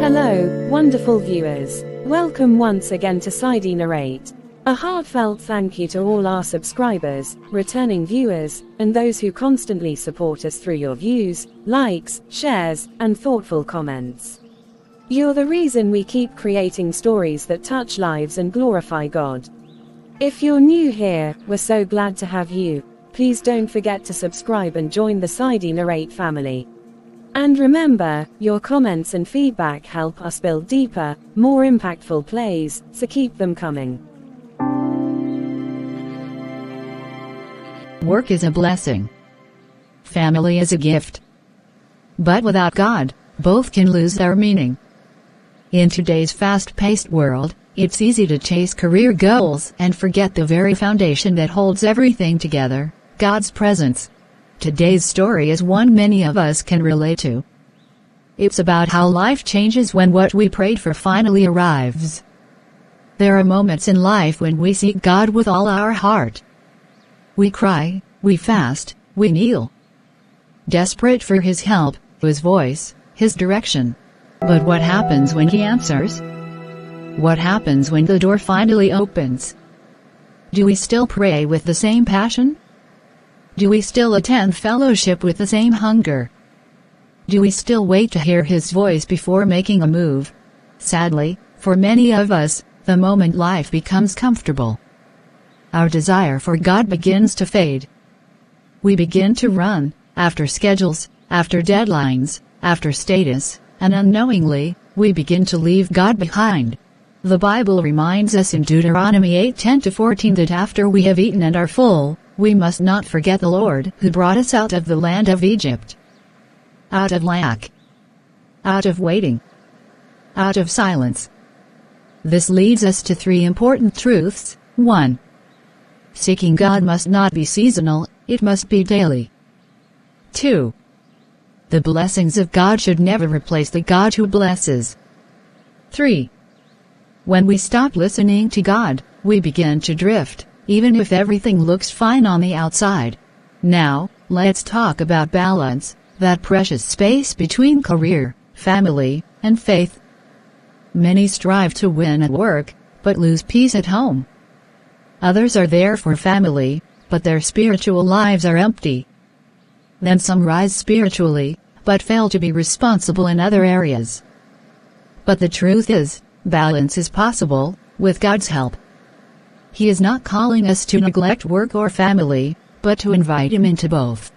Hello, wonderful viewers. Welcome once again to Sidi Narrate. A heartfelt thank you to all our subscribers, returning viewers, and those who constantly support us through your views, likes, shares, and thoughtful comments. You're the reason we keep creating stories that touch lives and glorify God. If you're new here, we're so glad to have you. Please don't forget to subscribe and join the Sidi Narrate family. And remember, your comments and feedback help us build deeper, more impactful plays, so keep them coming. Work is a blessing. Family is a gift. But without God, both can lose their meaning. In today's fast-paced world, it's easy to chase career goals and forget the very foundation that holds everything together, God's presence. Today's story is one many of us can relate to. It's about how life changes when what we prayed for finally arrives. There are moments in life when we seek God with all our heart. We cry, we fast, we kneel. Desperate for His help, His voice, His direction. But what happens when He answers? What happens when the door finally opens? Do we still pray with the same passion? Do we still attend fellowship with the same hunger? Do we still wait to hear His voice before making a move? Sadly, for many of us, the moment life becomes comfortable, our desire for God begins to fade. We begin to run, after schedules, after deadlines, after status, and unknowingly, we begin to leave God behind. The Bible reminds us in Deuteronomy 8:10-14 that after we have eaten and are full, we must not forget the Lord who brought us out of the land of Egypt. Out of lack. Out of waiting. Out of silence. This leads us to three important truths. 1. Seeking God must not be seasonal, it must be daily. 2. The blessings of God should never replace the God who blesses. 3. When we stop listening to God, we begin to drift, even if everything looks fine on the outside. Now, let's talk about balance, that precious space between career, family, and faith. Many strive to win at work, but lose peace at home. Others are there for family, but their spiritual lives are empty. Then some rise spiritually, but fail to be responsible in other areas. But the truth is, balance is possible, with God's help. He is not calling us to neglect work or family, but to invite Him into both.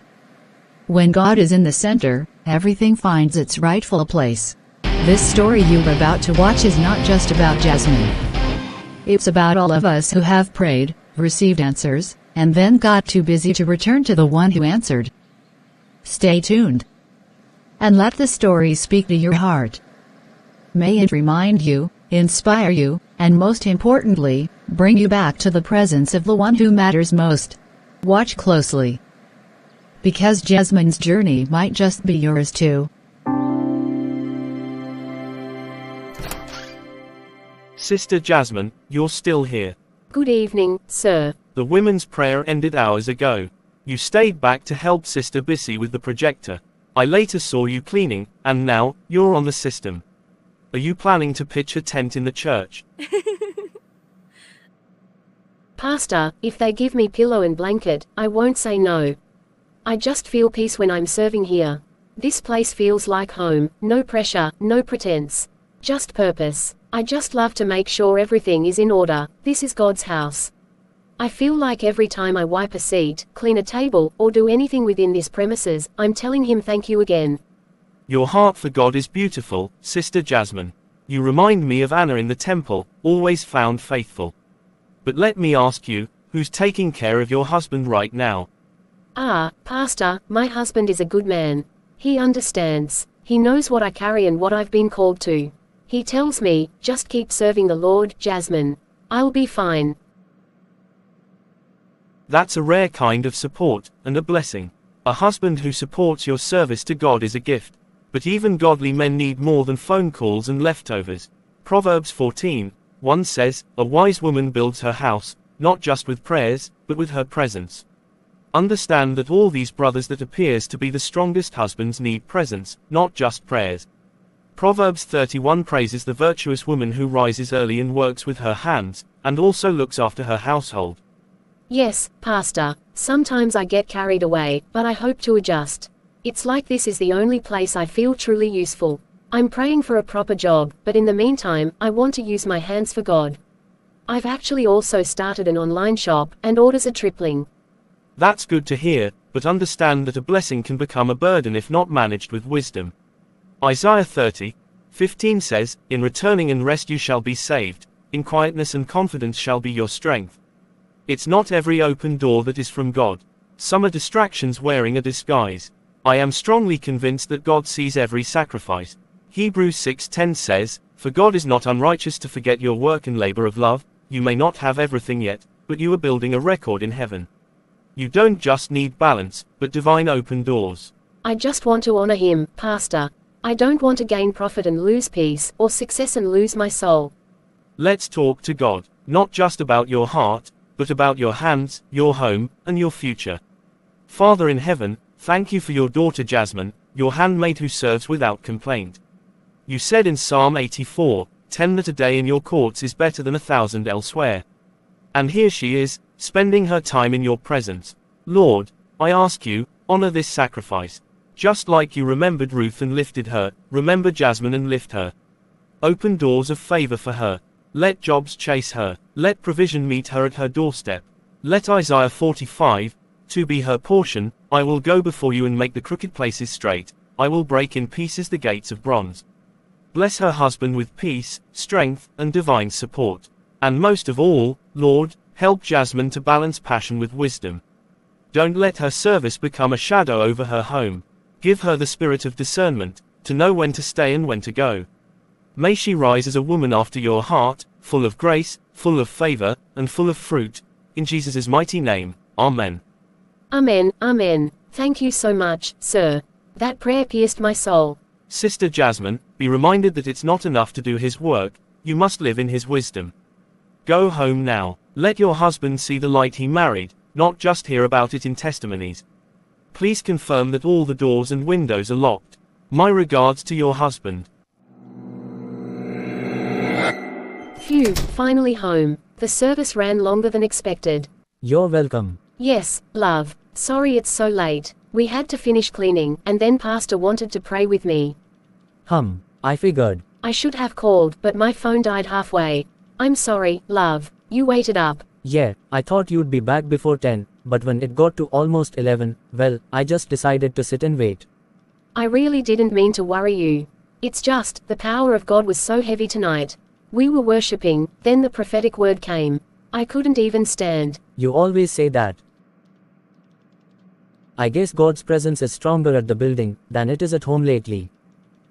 When God is in the center, everything finds its rightful place. This story you're about to watch is not just about Jasmine. It's about all of us who have prayed, received answers, and then got too busy to return to the one who answered. Stay tuned. And let the story speak to your heart. May it remind you, inspire you, and most importantly, bring you back to the presence of the one who matters most. Watch closely. Because Jasmine's journey might just be yours too. Sister Jasmine, you're still here. Good evening, sir. The women's prayer ended hours ago. You stayed back to help Sister Bissy with the projector. I later saw you cleaning, and now, you're on the system. Are you planning to pitch a tent in the church? Pastor, if they give me pillow and blanket, I won't say no. I just feel peace when I'm serving here. This place feels like home, no pressure, no pretense. Just purpose. I just love to make sure everything is in order. This is God's house. I feel like every time I wipe a seat, clean a table, or do anything within this premises, I'm telling Him thank you again. Your heart for God is beautiful, Sister Jasmine. You remind me of Anna in the temple, always found faithful. But let me ask you, who's taking care of your husband right now? Pastor, my husband is a good man. He understands. He knows what I carry and what I've been called to. He tells me, just keep serving the Lord, Jasmine. I'll be fine. That's a rare kind of support, and a blessing. A husband who supports your service to God is a gift. But even godly men need more than phone calls and leftovers. Proverbs 14:1 says, "A wise woman builds her house, not just with prayers, but with her presence." Understand that all these brothers that appears to be the strongest husbands need presence, not just prayers. Proverbs 31 praises the virtuous woman who rises early and works with her hands, and also looks after her household. Yes, Pastor, sometimes I get carried away, but I hope to adjust. It's like this is the only place I feel truly useful. I'm praying for a proper job, but in the meantime, I want to use my hands for God. I've actually also started an online shop, and orders are tripling. That's good to hear, but understand that a blessing can become a burden if not managed with wisdom. Isaiah 30:15 says, "In returning and rest you shall be saved, in quietness and confidence shall be your strength." It's not every open door that is from God. Some are distractions wearing a disguise. I am strongly convinced that God sees every sacrifice. Hebrews 6:10 says, "For God is not unrighteous to forget your work and labor of love. You may not have everything yet, but you are building a record in heaven." You don't just need balance, but divine open doors. I just want to honor Him, Pastor. I don't want to gain profit and lose peace, or success and lose my soul. Let's talk to God, not just about your heart, but about your hands, your home, and your future. Father in heaven, thank you for your daughter Jasmine, your handmaid who serves without complaint. You said in Psalm 84:10 that a day in your courts is better than 1,000 elsewhere. And here she is, spending her time in your presence. Lord, I ask you, honor this sacrifice. Just like you remembered Ruth and lifted her, remember Jasmine and lift her. Open doors of favor for her. Let jobs chase her. Let provision meet her at her doorstep. Let Isaiah 45:2 be her portion. I will go before you and make the crooked places straight. I will break in pieces the gates of bronze. Bless her husband with peace, strength, and divine support. And most of all, Lord, help Jasmine to balance passion with wisdom. Don't let her service become a shadow over her home. Give her the spirit of discernment, to know when to stay and when to go. May she rise as a woman after your heart, full of grace, full of favor, and full of fruit. In Jesus' mighty name, Amen. Amen, amen. Thank you so much, sir. That prayer pierced my soul. Sister Jasmine, be reminded that it's not enough to do His work, you must live in His wisdom. Go home now. Let your husband see the light he married, not just hear about it in testimonies. Please confirm that all the doors and windows are locked. My regards to your husband. Phew, finally home. The service ran longer than expected. You're welcome. Yes, love. Sorry it's so late. We had to finish cleaning, and then Pastor wanted to pray with me. I figured. I should have called, but my phone died halfway. I'm sorry, love. You waited up. Yeah, I thought you'd be back before 10, but when it got to almost 11, well, I just decided to sit and wait. I really didn't mean to worry you. It's just, the power of God was so heavy tonight. We were worshipping, then the prophetic word came. I couldn't even stand. You always say that. I guess God's presence is stronger at the building than it is at home lately.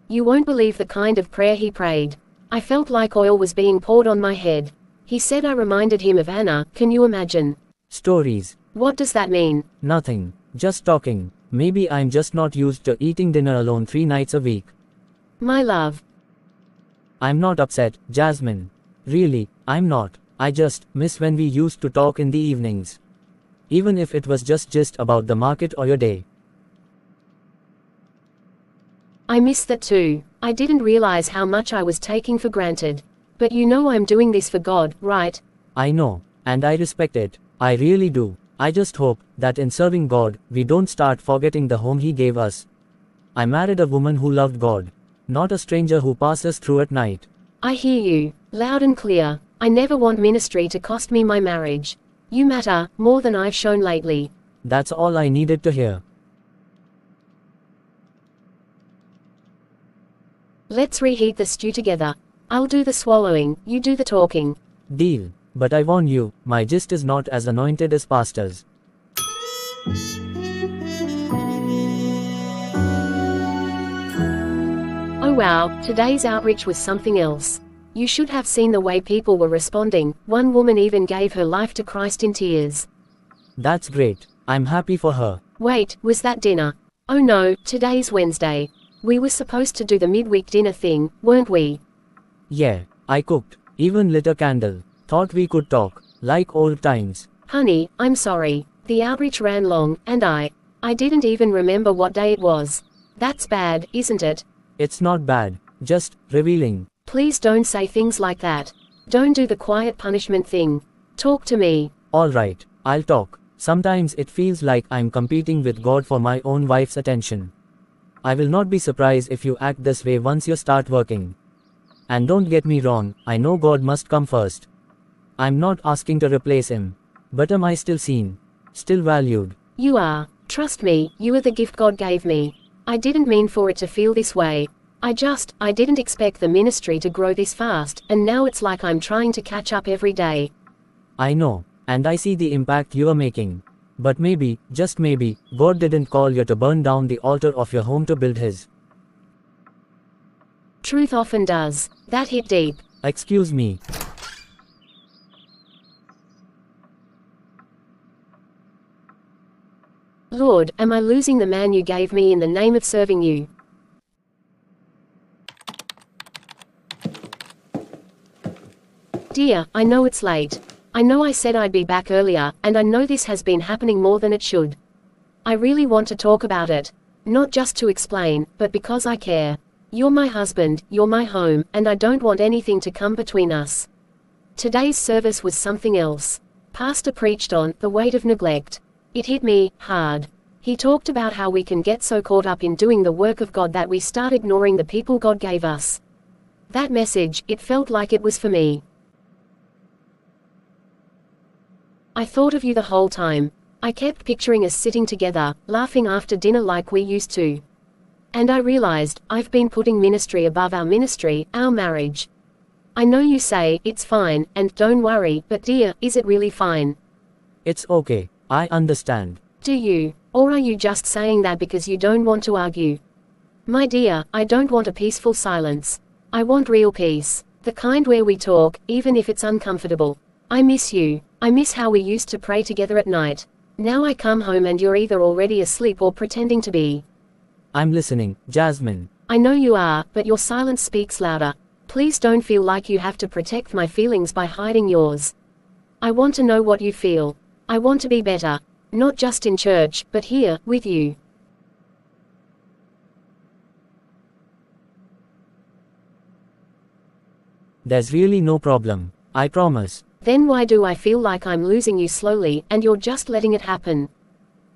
You won't believe the kind of prayer he prayed. I felt like oil was being poured on my head. He said I reminded him of Anna, can you imagine? Stories. What does that mean? Nothing. Just talking. Maybe I'm just not used to eating dinner alone 3 nights a week. My love. I'm not upset, Jasmine. Really, I'm not. I just miss when we used to talk in the evenings. Even if it was just about the market or your day. I miss that too. I didn't realize how much I was taking for granted. But you know I'm doing this for God, right? I know, and I respect it. I really do. I just hope that in serving God, we don't start forgetting the home He gave us. I married a woman who loved God, not a stranger who passes through at night. I hear you, loud and clear. I never want ministry to cost me my marriage. You matter, more than I've shown lately. That's all I needed to hear. Let's reheat the stew together. I'll do the swallowing, you do the talking. Deal. But I warn you, my gist is not as anointed as pastors. Oh wow, today's outreach was something else. You should have seen the way people were responding. One woman even gave her life to Christ in tears. That's great. I'm happy for her. Wait, was that dinner? Oh no, today's Wednesday. We were supposed to do the midweek dinner thing, weren't we? Yeah, I cooked. Even lit a candle. Thought we could talk, like old times. Honey, I'm sorry. The outreach ran long, and I didn't even remember what day it was. That's bad, isn't it? It's not bad. Just revealing. Please don't say things like that. Don't do the quiet punishment thing. Talk to me. Alright, I'll talk. Sometimes it feels like I'm competing with God for my own wife's attention. I will not be surprised if you act this way once you start working. And don't get me wrong, I know God must come first. I'm not asking to replace him. But am I still seen? Still valued? You are. Trust me, you are the gift God gave me. I didn't mean for it to feel this way. I didn't expect the ministry to grow this fast, and now it's like I'm trying to catch up every day. I know, and I see the impact you are making. But maybe, just maybe, God didn't call you to burn down the altar of your home to build his. Truth often does. That hit deep. Excuse me. Lord, am I losing the man you gave me in the name of serving you? Dear, I know it's late. I know I said I'd be back earlier, and I know this has been happening more than it should. I really want to talk about it. Not just to explain, but because I care. You're my husband, you're my home, and I don't want anything to come between us. Today's service was something else. Pastor preached on the weight of neglect. It hit me hard. He talked about how we can get so caught up in doing the work of God that we start ignoring the people God gave us. That message, it felt like it was for me. I thought of you the whole time. I kept picturing us sitting together, laughing after dinner like we used to. And I realized, I've been putting ministry above our ministry, our marriage. I know you say, it's fine, and don't worry, but dear, is it really fine? It's okay, I understand. Do you? Or are you just saying that because you don't want to argue? My dear, I don't want a peaceful silence. I want real peace. The kind where we talk, even if it's uncomfortable. I miss you. I miss how we used to pray together at night. Now I come home and you're either already asleep or pretending to be. I'm listening, Jasmine. I know you are, but your silence speaks louder. Please don't feel like you have to protect my feelings by hiding yours. I want to know what you feel. I want to be better. Not just in church, but here, with you. There's really no problem. I promise. Then why do I feel like I'm losing you slowly, and you're just letting it happen?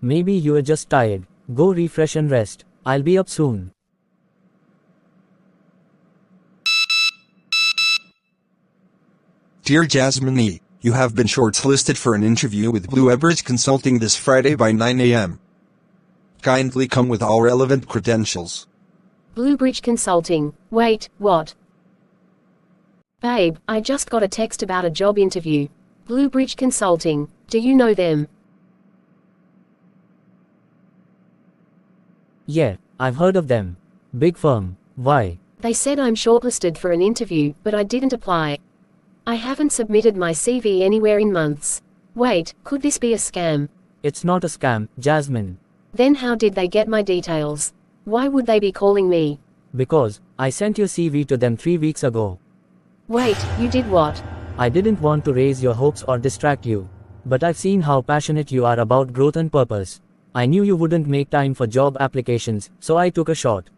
Maybe you are just tired. Go refresh and rest. I'll be up soon. Dear Jasmine E., you have been shortlisted for an interview with Blue Ebers Consulting this Friday by 9 a.m. Kindly come with all relevant credentials. Bluebridge Consulting. Wait, what? Babe, I just got a text about a job interview. Bluebridge Consulting. Do you know them? Yeah, I've heard of them. Big firm. Why? They said I'm shortlisted for an interview, but I didn't apply. I haven't submitted my CV anywhere in months. Wait, could this be a scam? It's not a scam, Jasmine. Then how did they get my details? Why would they be calling me? Because I sent your CV to them 3 weeks ago. Wait, you did what? I didn't want to raise your hopes or distract you. But I've seen how passionate you are about growth and purpose. I knew you wouldn't make time for job applications, so I took a shot.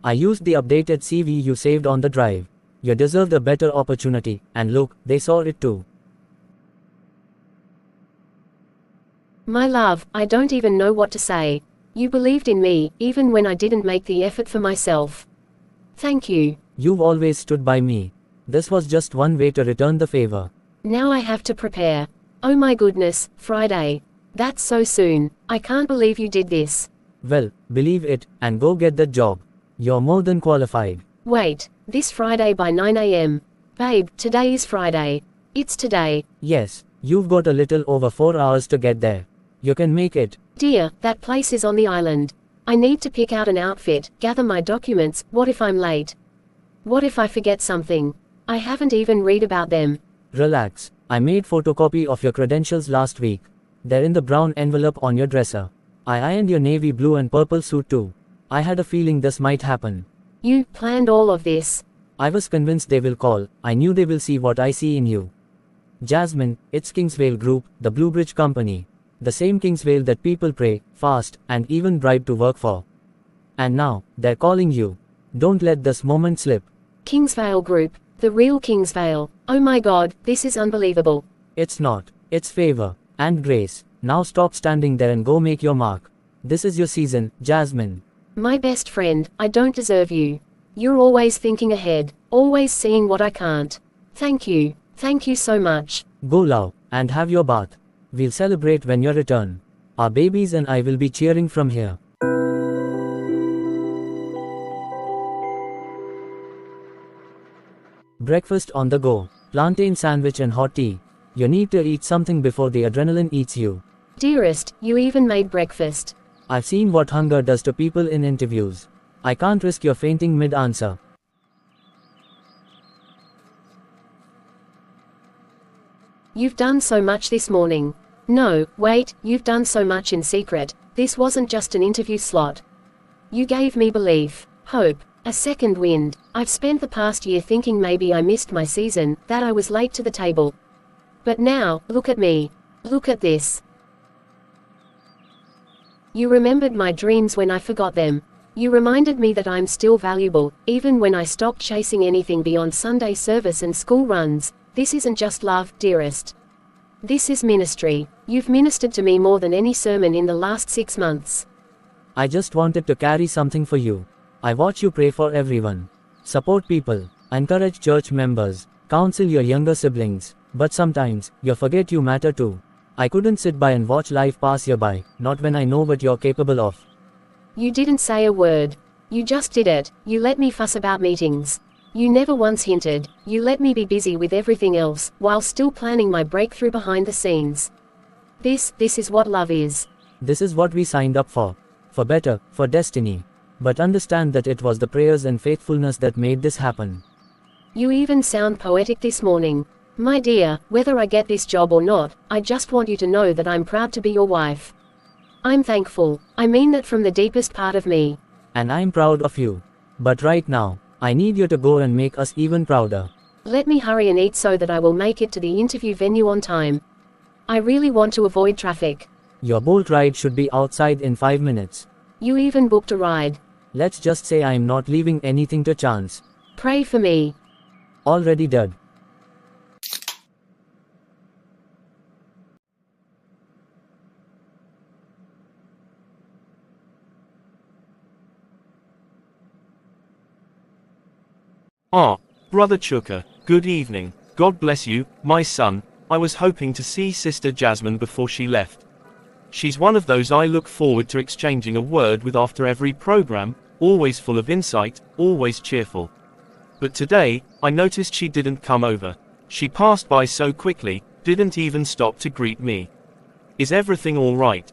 I used the updated CV you saved on the drive. You deserved a better opportunity, and look, they saw it too. My love, I don't even know what to say. You believed in me, even when I didn't make the effort for myself. Thank you. You've always stood by me. This was just one way to return the favor. Now I have to prepare. Oh my goodness, Friday. That's so soon. I can't believe you did this. Well, believe it, and go get that job. You're more than qualified. Wait, this Friday by 9 a.m. Babe, today is Friday. It's today. Yes, you've got a little over 4 hours to get there. You can make it. Dear, that place is on the island. I need to pick out an outfit, gather my documents. What if I'm late? What if I forget something? I haven't even read about them. Relax. I made photocopy of your credentials last week. They're in the brown envelope on your dresser. I ironed your navy blue and purple suit too. I had a feeling this might happen. You planned all of this? I was convinced they will call. I knew they will see what I see in you. Jasmine, it's Kingsvale Group, the Bluebridge Company. The same Kingsvale that people pray, fast, and even bribe to work for. And now, they're calling you. Don't let this moment slip. Kingsvale Group, the real Kingsvale. Oh my God, this is unbelievable. It's not. It's favor and grace. Now stop standing there and go make your mark. This is your season, Jasmine. My best friend, I don't deserve you. You're always thinking ahead, always seeing what I can't. Thank you. Thank you so much. Go love, and have your bath. We'll celebrate when you return. Our babies and I will be cheering from here. Breakfast on the go. Plantain sandwich and hot tea. You need to eat something before the adrenaline eats you. Dearest, you even made breakfast. I've seen what hunger does to people in interviews. I can't risk your fainting mid-answer. You've done so much this morning. No, wait, you've done so much in secret. This wasn't just an interview slot. You gave me belief, hope, a second wind. I've spent the past year thinking maybe I missed my season, that I was late to the table. But now, look at me. Look at this. You remembered my dreams when I forgot them. You reminded me that I'm still valuable, even when I stopped chasing anything beyond Sunday service and school runs. This isn't just love, dearest. This is ministry. You've ministered to me more than any sermon in the last 6 months. I just wanted to carry something for you. I watch you pray for everyone. Support people. Encourage church members. Counsel your younger siblings. But sometimes, you forget you matter too. I couldn't sit by and watch life pass you by, not when I know what you're capable of. You didn't say a word. You just did it. You let me fuss about meetings. You never once hinted. You let me be busy with everything else, while still planning my breakthrough behind the scenes. This is what love is. This is what we signed up for. For better, for destiny. But understand that it was the prayers and faithfulness that made this happen. You even sound poetic this morning. My dear, whether I get this job or not, I just want you to know that I'm proud to be your wife. I'm thankful. I mean that from the deepest part of me. And I'm proud of you. But right now, I need you to go and make us even prouder. Let me hurry and eat so that I will make it to the interview venue on time. I really want to avoid traffic. Your Bolt ride should be outside in 5 minutes. You even booked a ride. Let's just say I'm not leaving anything to chance. Pray for me. Already done. Ah, Brother Chuka, good evening. God bless you, my son. I was hoping to see Sister Jasmine before she left. She's one of those I look forward to exchanging a word with after every program, always full of insight, always cheerful. But today, I noticed she didn't come over. She passed by so quickly, didn't even stop to greet me. Is everything all right?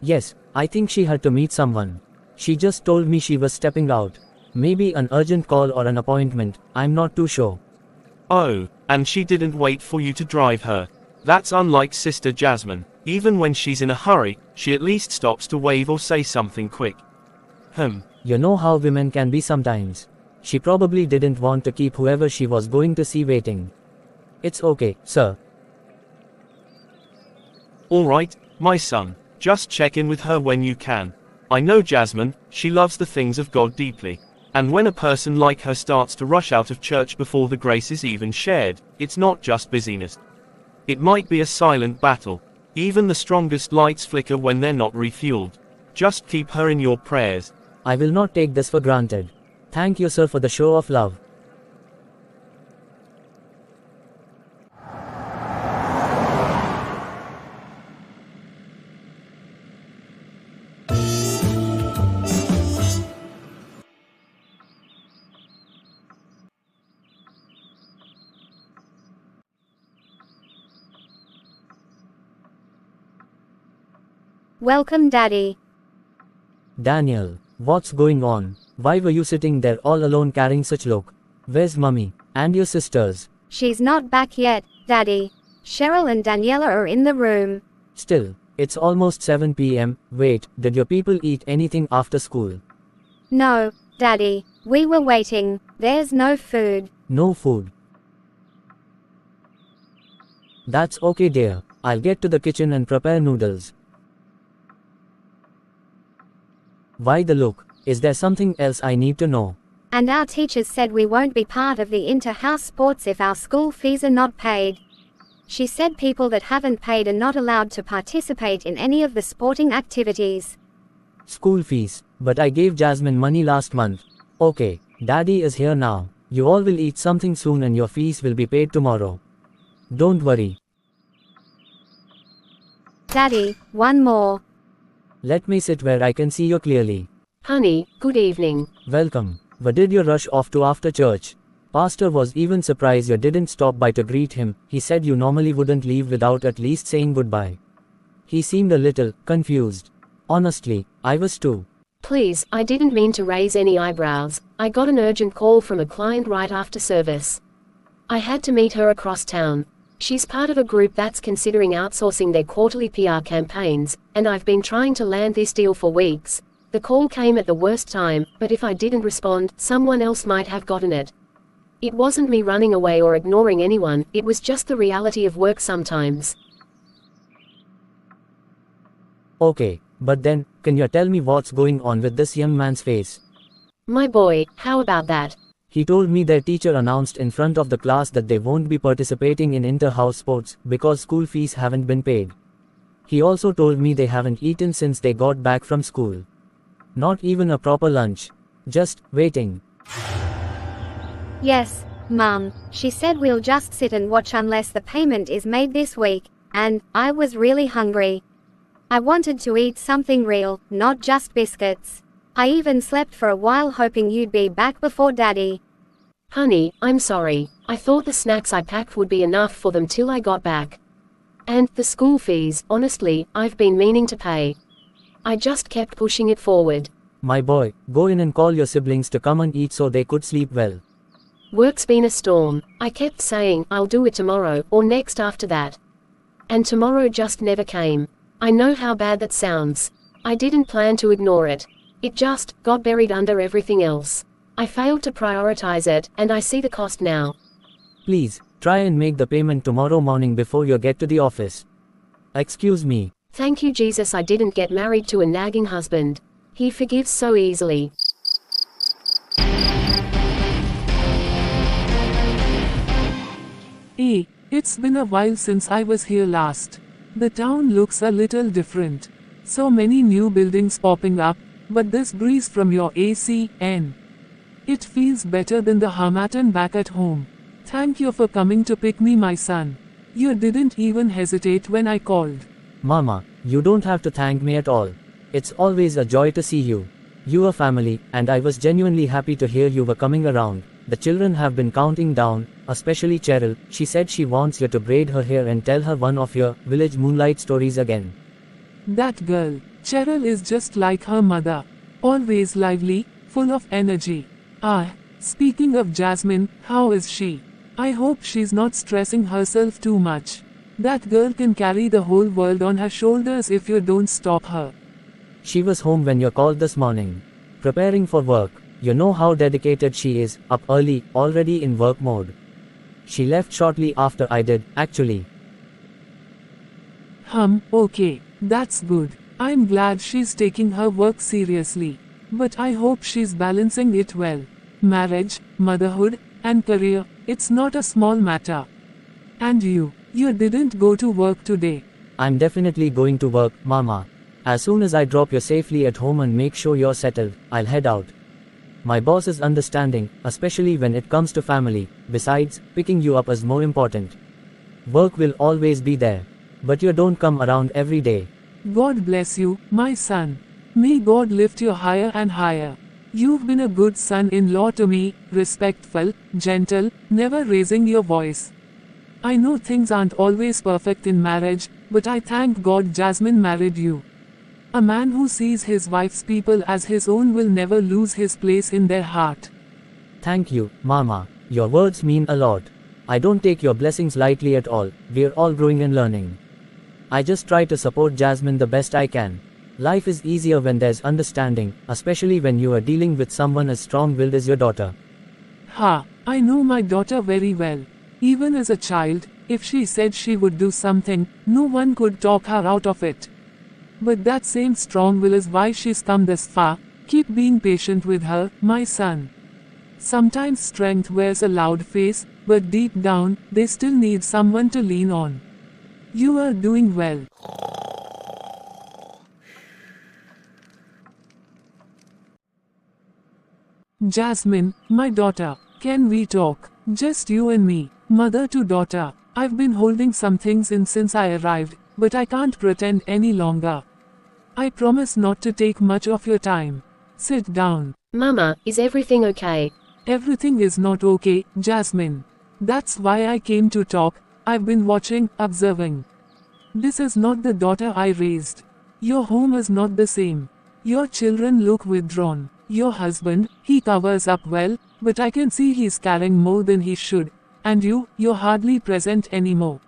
Yes, I think she had to meet someone. She just told me she was stepping out. Maybe an urgent call or an appointment, I'm not too sure. Oh, and she didn't wait for you to drive her. That's unlike Sister Jasmine. Even when she's in a hurry, she at least stops to wave or say something quick. You know how women can be sometimes. She probably didn't want to keep whoever she was going to see waiting. It's okay, sir. Alright, my son, just check in with her when you can. I know Jasmine, she loves the things of God deeply. And when a person like her starts to rush out of church before the grace is even shared, it's not just busyness. It might be a silent battle. Even the strongest lights flicker when they're not refueled. Just keep her in your prayers. I will not take this for granted. Thank you, sir, for the show of love. Welcome, Daddy. Daniel, what's going on? Why were you sitting there all alone carrying such look? Where's Mummy? And your sisters? She's not back yet, Daddy. Cheryl and Daniela are in the room. Still, it's almost 7 p.m. Wait, did your people eat anything after school? No, Daddy. We were waiting. There's no food. No food. That's okay, dear. I'll get to the kitchen and prepare noodles. Why the look? Is there something else I need to know? And our teachers said we won't be part of the inter-house sports if our school fees are not paid. She said people that haven't paid are not allowed to participate in any of the sporting activities. School fees. But I gave Jasmine money last month. Okay, Daddy is here now. You all will eat something soon and your fees will be paid tomorrow. Don't worry. Daddy, one more. Let me sit where I can see you clearly. Honey, good evening. Welcome. But did you rush off to after church? Pastor was even surprised you didn't stop by to greet him. He said you normally wouldn't leave without at least saying goodbye. He seemed a little confused. Honestly, I was too. Please, I didn't mean to raise any eyebrows. I got an urgent call from a client right after service. I had to meet her across town. She's part of a group that's considering outsourcing their quarterly PR campaigns, and I've been trying to land this deal for weeks. The call came at the worst time, but if I didn't respond, someone else might have gotten it. It wasn't me running away or ignoring anyone, it was just the reality of work sometimes. Okay, but then, can you tell me what's going on with this young man's face? My boy, how about that? He told me their teacher announced in front of the class that they won't be participating in inter-house sports because school fees haven't been paid. He also told me they haven't eaten since they got back from school. Not even a proper lunch. Just waiting. Yes, Mum, she said we'll just sit and watch unless the payment is made this week, and I was really hungry. I wanted to eat something real, not just biscuits. I even slept for a while hoping you'd be back before Daddy. Honey, I'm sorry. I thought the snacks I packed would be enough for them till I got back. And the school fees, honestly, I've been meaning to pay. I just kept pushing it forward. My boy, go in and call your siblings to come and eat so they could sleep well. Work's been a storm. I kept saying, I'll do it tomorrow, or next after that. And tomorrow just never came. I know how bad that sounds. I didn't plan to ignore it. It just got buried under everything else. I failed to prioritize it, and I see the cost now. Please, try and make the payment tomorrow morning before you get to the office. Excuse me. Thank you Jesus, I didn't get married to a nagging husband. He forgives so easily. Hey, it's been a while since I was here last. The town looks a little different. So many new buildings popping up, but this breeze from your AC, it feels better than the Hamilton back at home. Thank you for coming to pick me, my son. You didn't even hesitate when I called. Mama, you don't have to thank me at all. It's always a joy to see you. You are family, and I was genuinely happy to hear you were coming around. The children have been counting down, especially Cheryl. She said she wants you to braid her hair and tell her one of your village moonlight stories again. That girl, Cheryl, is just like her mother. Always lively, full of energy. Speaking of Jasmine, how is she? I hope she's not stressing herself too much. That girl can carry the whole world on her shoulders if you don't stop her. She was home when you called this morning. Preparing for work. You know how dedicated she is, up early, already in work mode. She left shortly after I did, actually. Okay, that's good. I'm glad she's taking her work seriously. But I hope she's balancing it well. Marriage, motherhood, and career, it's not a small matter. And you didn't go to work today. I'm definitely going to work, Mama. As soon as I drop you safely at home and make sure you're settled, I'll head out. My boss is understanding, especially when it comes to family. Besides, picking you up is more important. Work will always be there. But you don't come around every day. God bless you, my son. May God lift you higher and higher. You've been a good son-in-law to me, respectful, gentle, never raising your voice. I know things aren't always perfect in marriage, but I thank God Jasmine married you. A man who sees his wife's people as his own will never lose his place in their heart. Thank you, Mama. Your words mean a lot. I don't take your blessings lightly at all. We're all growing and learning. I just try to support Jasmine the best I can. Life is easier when there's understanding, especially when you are dealing with someone as strong-willed as your daughter. I know my daughter very well. Even as a child, if she said she would do something, no one could talk her out of it. But that same strong will is why she's come this far, Keep being patient with her, my son. Sometimes strength wears a loud face, but deep down, they still need someone to lean on. You are doing well. Jasmine, my daughter, can we talk? Just you and me, mother to daughter. I've been holding some things in since I arrived, but I can't pretend any longer. I promise not to take much of your time. Sit down. Mama, is everything okay? Everything is not okay, Jasmine. That's why I came to talk. I've been watching, observing. This is not the daughter I raised. Your home is not the same. Your children look withdrawn. Your husband, he covers up well, but I can see he's carrying more than he should. And you're hardly present anymore.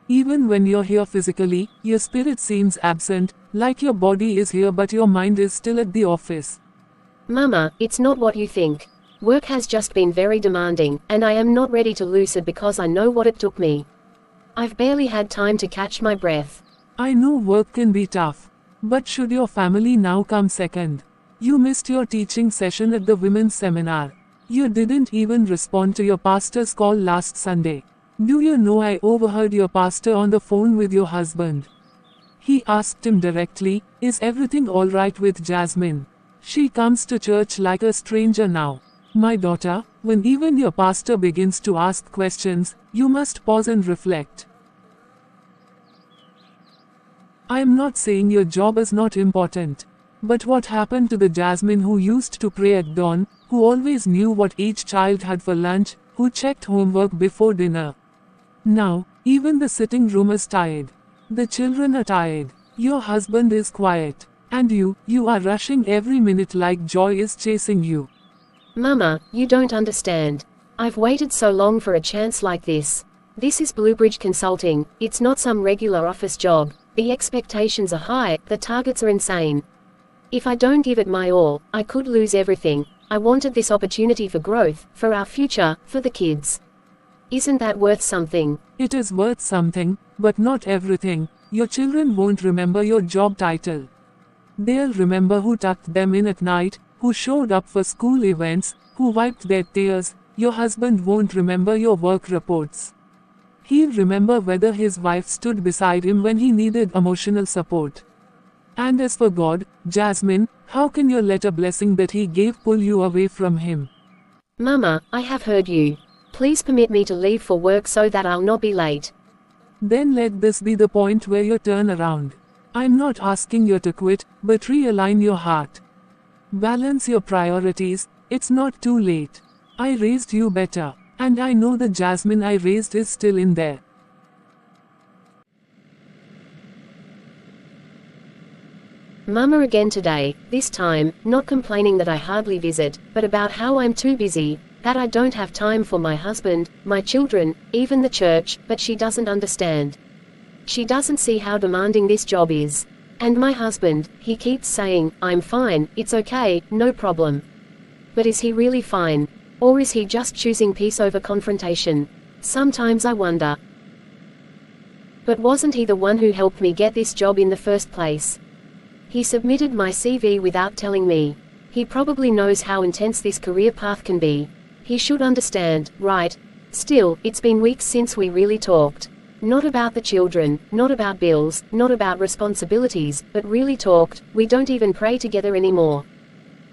Even when you're here physically, your spirit seems absent, like your body is here but your mind is still at the office. Mama, it's not what you think. Work has just been very demanding, and I am not ready to lose it because I know what it took me. I've barely had time to catch my breath. I know work can be tough. But should your family now come second? You missed your teaching session at the women's seminar. You didn't even respond to your pastor's call last Sunday. Do you know I overheard your pastor on the phone with your husband? He asked him directly, is everything alright with Jasmine? She comes to church like a stranger now. My daughter, when even your pastor begins to ask questions, you must pause and reflect. I am not saying your job is not important. But what happened to the Jasmine who used to pray at dawn, who always knew what each child had for lunch, who checked homework before dinner? Now, even the sitting room is tired. The children are tired. Your husband is quiet. And you are rushing every minute like joy is chasing you. Mama, you don't understand. I've waited so long for a chance like this. This is Bluebridge Consulting, it's not some regular office job. The expectations are high, the targets are insane. If I don't give it my all, I could lose everything. I wanted this opportunity for growth, for our future, for the kids. Isn't that worth something? It is worth something, but not everything. Your children won't remember your job title. They'll remember who tucked them in at night, who showed up for school events, who wiped their tears. Your husband won't remember your work reports. He'll remember whether his wife stood beside him when he needed emotional support. And as for God, Jasmine, how can you let a blessing that He gave pull you away from Him? Mama, I have heard you. Please permit me to leave for work so that I'll not be late. Then let this be the point where you turn around. I'm not asking you to quit, but realign your heart. Balance your priorities, it's not too late. I raised you better, and I know the Jasmine I raised is still in there. Mama again today, this time, not complaining that I hardly visit, but about how I'm too busy, that I don't have time for my husband, my children, even the church, but she doesn't understand. She doesn't see how demanding this job is. And my husband, he keeps saying, I'm fine, it's okay, no problem. But is he really fine? Or is he just choosing peace over confrontation? Sometimes I wonder. But wasn't he the one who helped me get this job in the first place? He submitted my CV without telling me. He probably knows how intense this career path can be. He should understand, right? Still, it's been weeks since we really talked. Not about the children, not about bills, not about responsibilities, but really talked. We don't even pray together anymore.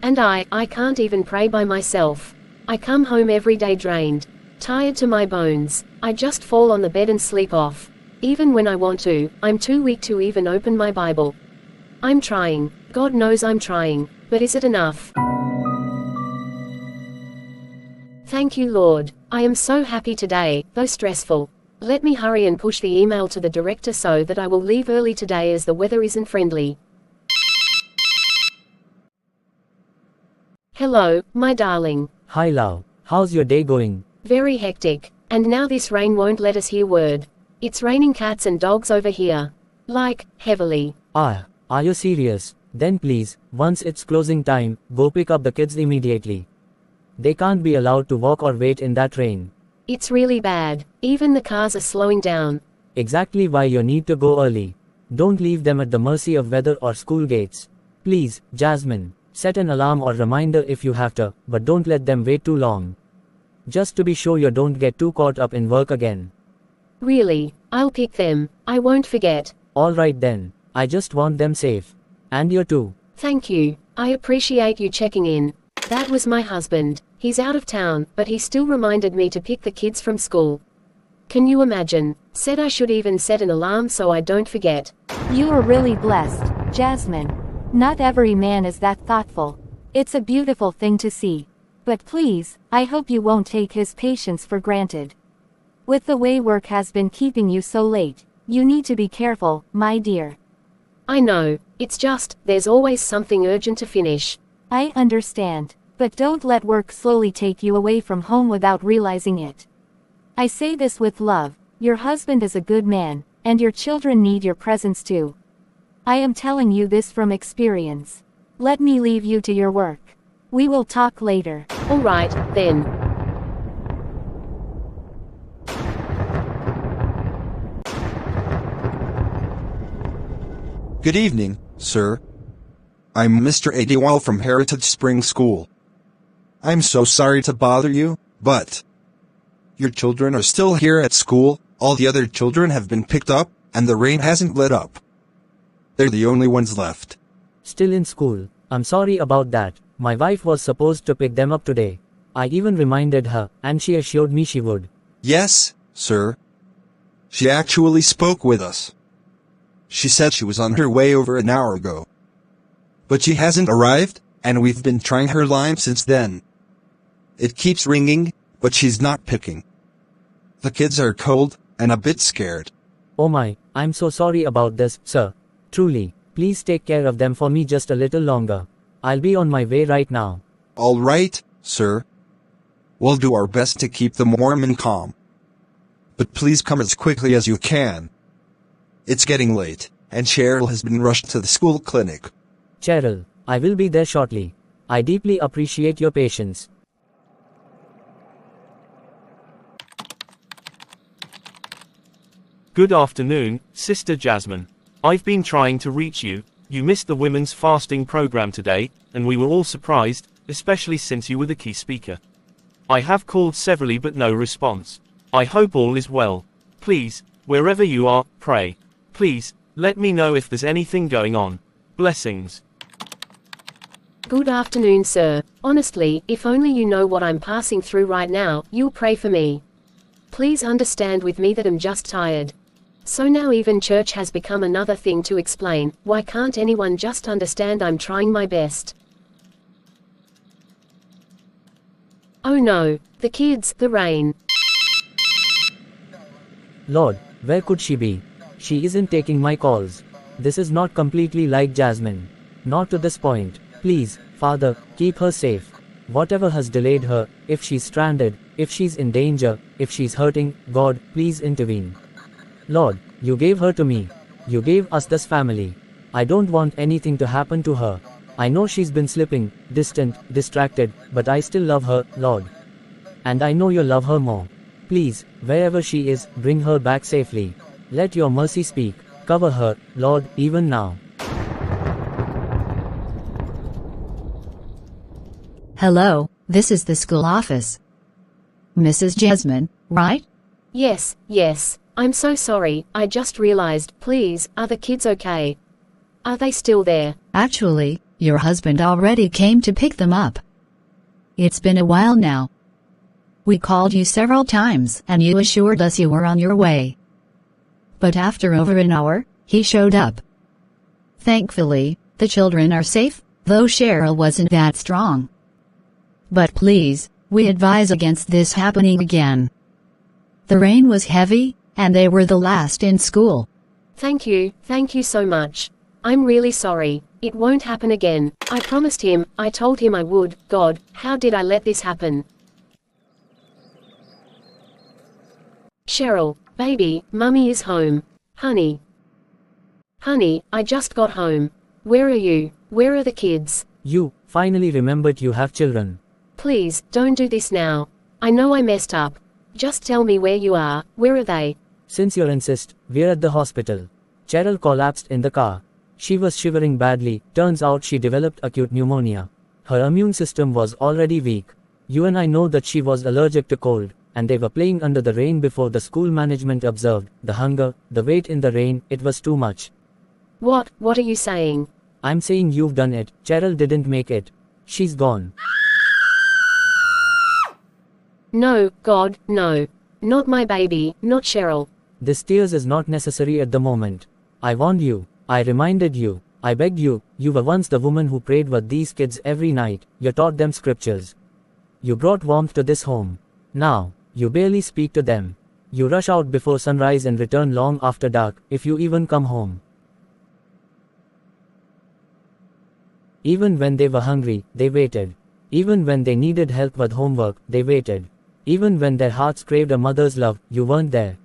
And I can't even pray by myself. I come home every day drained, tired to my bones. I just fall on the bed and sleep off. Even when I want to, I'm too weak to even open my Bible. I'm trying. God knows I'm trying. But is it enough? Thank you, Lord. I am so happy today, though stressful. Let me hurry and push the email to the director so that I will leave early today as the weather isn't friendly. Hello, my darling. Hi love, how's your day going? Very hectic. And now this rain won't let us hear word. It's raining cats and dogs over here. Like, heavily. Are you serious? Then please, once it's closing time, go pick up the kids immediately. They can't be allowed to walk or wait in that rain. It's really bad. Even the cars are slowing down. Exactly why you need to go early. Don't leave them at the mercy of weather or school gates. Please, Jasmine. Set an alarm or reminder if you have to, but don't let them wait too long. Just to be sure you don't get too caught up in work again. Really, I'll pick them. I won't forget. Alright then, I just want them safe. And you too. Thank you. I appreciate you checking in. That was my husband. He's out of town, but he still reminded me to pick the kids from school. Can you imagine? Said I should even set an alarm so I don't forget. You are really blessed, Jasmine. Not every man is that thoughtful. It's a beautiful thing to see. But please, I hope you won't take his patience for granted. With the way work has been keeping you so late, you need to be careful, my dear. I know, it's just, there's always something urgent to finish. I understand, but don't let work slowly take you away from home without realizing it. I say this with love, your husband is a good man, and your children need your presence too. I am telling you this from experience. Let me leave you to your work. We will talk later. Alright, then. Good evening, sir. I'm Mr. Adiwal from Heritage Spring School. I'm so sorry to bother you, but your children are still here at school, all the other children have been picked up, and the rain hasn't let up. They're the only ones left. Still in school. I'm sorry about that. My wife was supposed to pick them up today. I even reminded her, and she assured me she would. Yes, sir. She actually spoke with us. She said she was on her way over an hour ago. But she hasn't arrived, and we've been trying her line since then. It keeps ringing, but she's not picking. The kids are cold, and a bit scared. Oh my, I'm so sorry about this, sir. Truly, please take care of them for me just a little longer. I'll be on my way right now. All right, sir. We'll do our best to keep them warm and calm. But please come as quickly as you can. It's getting late, and Cheryl has been rushed to the school clinic. Cheryl, I will be there shortly. I deeply appreciate your patience. Good afternoon, Sister Jasmine. I've been trying to reach you. You missed the women's fasting program today, and we were all surprised, especially since you were the key speaker. I have called severally but no response. I hope all is well. Please, wherever you are, pray. Please, let me know if there's anything going on. Blessings. Good afternoon, sir. Honestly, if only you know what I'm passing through right now, you'll pray for me. Please understand with me that I'm just tired. So now even church has become another thing to explain. Why can't anyone just understand I'm trying my best? Oh no, the kids, the rain. Lord, where could she be? She isn't taking my calls. This is not completely like Jasmine. Not to this point. Please, Father, keep her safe. Whatever has delayed her, if she's stranded, if she's in danger, if she's hurting, God, please intervene. Lord, you gave her to me. You gave us this family. I don't want anything to happen to her. I know she's been slipping, distant, distracted, but I still love her, Lord. And I know you love her more. Please, wherever she is, bring her back safely. Let your mercy speak. Cover her, Lord, even now. Hello, this is the school office. Mrs. Jasmine, right? Yes, yes. I'm so sorry, I just realized. Please, are the kids okay? Are they still there? Actually, your husband already came to pick them up. It's been a while now. We called you several times and you assured us you were on your way. But after over an hour, he showed up. Thankfully, the children are safe, though Cheryl wasn't that strong. But please, we advise against this happening again. The rain was heavy, and they were the last in school. Thank you so much. I'm really sorry. It won't happen again. I promised him, I told him I would. God, how did I let this happen? Cheryl, baby, Mummy is home. Honey. Honey, I just got home. Where are you? Where are the kids? You finally remembered you have children. Please, don't do this now. I know I messed up. Just tell me where you are. Where are they? Since you insist, we're at the hospital. Cheryl collapsed in the car. She was shivering badly. Turns out she developed acute pneumonia. Her immune system was already weak. You and I know that she was allergic to cold, and they were playing under the rain before the school management observed. The hunger, the wait in the rain, it was too much. What are you saying? I'm saying you've done it. Cheryl didn't make it. She's gone. No, God, no. Not my baby, not Cheryl. This tears is not necessary at the moment. I warned you. I reminded you. I begged you. You were once the woman who prayed with these kids every night. You taught them scriptures. You brought warmth to this home. Now, you barely speak to them. You rush out before sunrise and return long after dark, if you even come home. Even when they were hungry, they waited. Even when they needed help with homework, they waited. Even when their hearts craved a mother's love, you weren't there.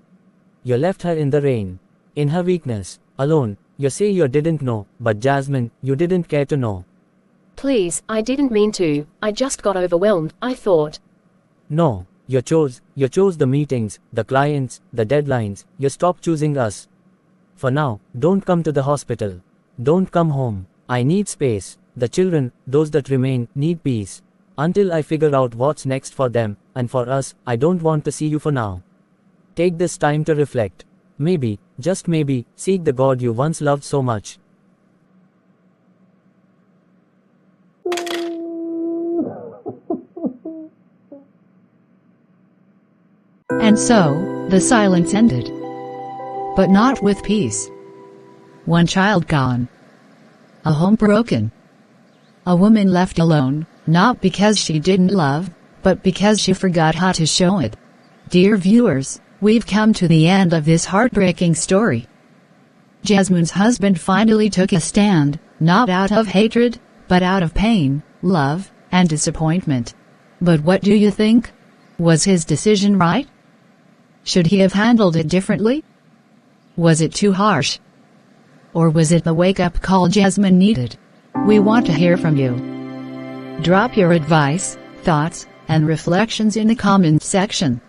You left her in the rain. In her weakness. Alone. You say you didn't know, but Jasmine, you didn't care to know. Please, I didn't mean to. I just got overwhelmed, I thought. No. You chose the meetings, the clients, the deadlines. You stopped choosing us. For now, don't come to the hospital. Don't come home. I need space. The children, those that remain, need peace. Until I figure out what's next for them, and for us, I don't want to see you for now. Take this time to reflect. Maybe, just maybe, seek the God you once loved so much. And so, the silence ended. But not with peace. One child gone. A home broken. A woman left alone, not because she didn't love, but because she forgot how to show it. Dear viewers, we've come to the end of this heartbreaking story. Jasmine's husband finally took a stand, not out of hatred, but out of pain, love, and disappointment. But what do you think? Was his decision right? Should he have handled it differently? Was it too harsh? Or was it the wake-up call Jasmine needed? We want to hear from you. Drop your advice, thoughts, and reflections in the comments section.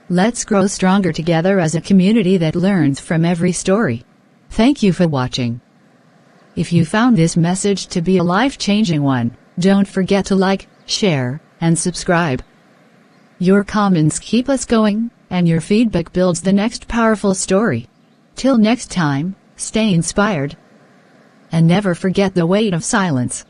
Let's grow stronger together as a community that learns from every story. Thank you for watching. If you found this message to be a life-changing one, don't forget to like, share, and subscribe. Your comments keep us going, and your feedback builds the next powerful story. Till next time, stay inspired. And never forget the weight of silence.